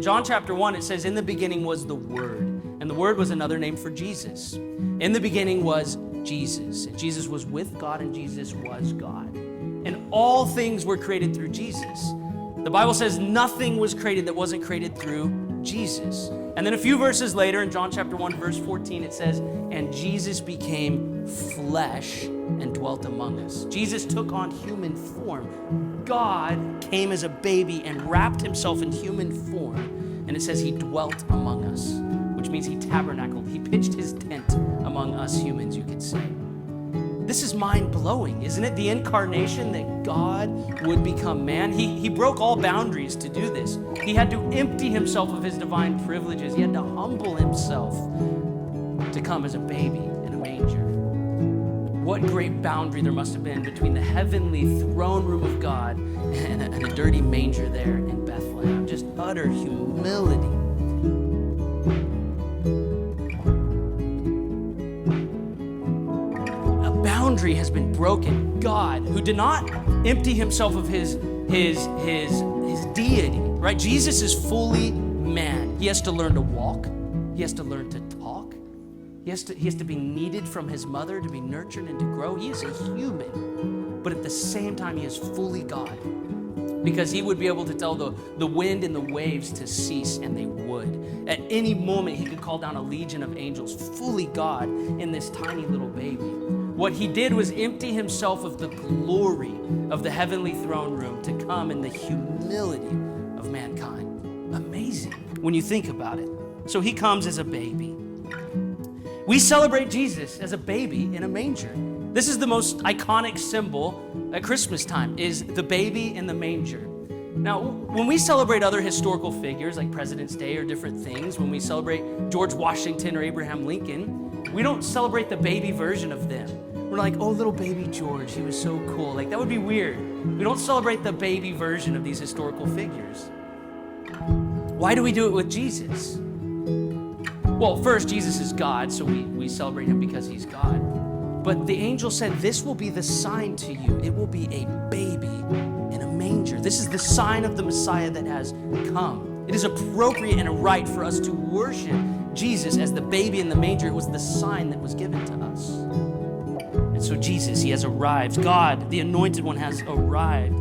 John chapter 1, it says, in the beginning was the Word. And the Word was another name for Jesus. In the beginning was Jesus. And Jesus was with God, and Jesus was God. And all things were created through Jesus. The Bible says nothing was created that wasn't created through Jesus. And then a few verses later in John chapter 1, verse 14, it says, and Jesus became flesh and dwelt among us. Jesus took on human form. God came as a baby and wrapped himself in human form. And it says he dwelt among us, which means he tabernacled. He pitched his tent among us humans, you could say. This is mind-blowing, isn't it? The incarnation, that God would become man. He broke all boundaries to do this. He had to empty himself of his divine privileges. He had to humble himself to come as a baby in a manger. What great boundary there must have been between the heavenly throne room of God and a dirty manger there in Bethlehem. Just utter humility. Boundary has been broken. God, who did not empty himself of his deity, right? Jesus is fully man. He has to learn to walk. He has to learn to talk. He has to be needed from his mother to be nurtured and to grow. He is a human, but at the same time, he is fully God, because he would be able to tell the wind and the waves to cease, and they would. At any moment, he could call down a legion of angels, fully God in this tiny little baby. What he did was empty himself of the glory of the heavenly throne room to come in the humility of mankind. Amazing when you think about it. So he comes as a baby. We celebrate Jesus as a baby in a manger. This is the most iconic symbol at Christmas time, is the baby in the manger. Now, when we celebrate other historical figures like President's Day or different things, when we celebrate George Washington or Abraham Lincoln, we don't celebrate the baby version of them. We're like, oh, little baby George, he was so cool. Like, that would be weird. We don't celebrate the baby version of these historical figures. Why do we do it with Jesus? Well, first, Jesus is God, so we celebrate him because he's God. But the angel said, this will be the sign to you. It will be a baby in a manger. This is the sign of the Messiah that has come. It is appropriate and a right for us to worship Jesus as the baby in the manger. It was the sign that was given to us. And so Jesus, he has arrived. God, the anointed one, has arrived.